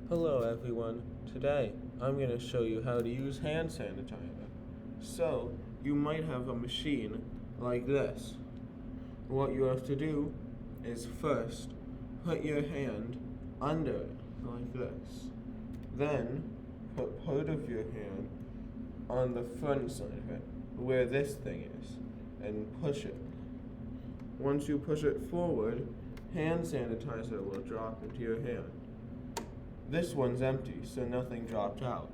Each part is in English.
Hello everyone. Today I'm going to show you how to use hand sanitizer. So you might have a machine like this. What you have to do is first put your hand under it like this. Then put part of your hand on the front side of it where this thing is and push it. Once you push it forward, hand sanitizer will drop into your hand. This one's empty, so nothing dropped out.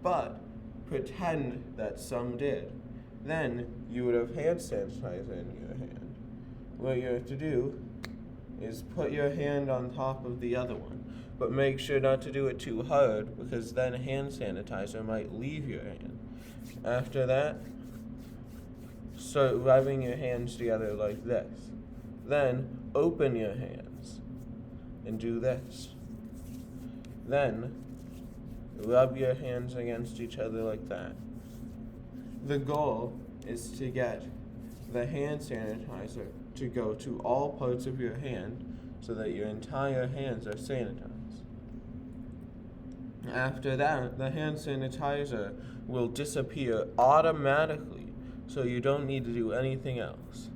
But pretend that some did. Then you would have hand sanitizer in your hand. What you have to do is put your hand on top of the other one. But make sure not to do it too hard, because then hand sanitizer might leave your hand. After that, start rubbing your hands together like this. Then open your hands and do this. Then, rub your hands against each other like that. The goal is to get the hand sanitizer to go to all parts of your hand so that your entire hands are sanitized. After that, the hand sanitizer will disappear automatically, so you don't need to do anything else.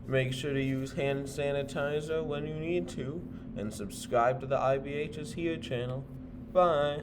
Make sure to use hand sanitizer when you need to, and subscribe to the IBH's Here channel. Bye!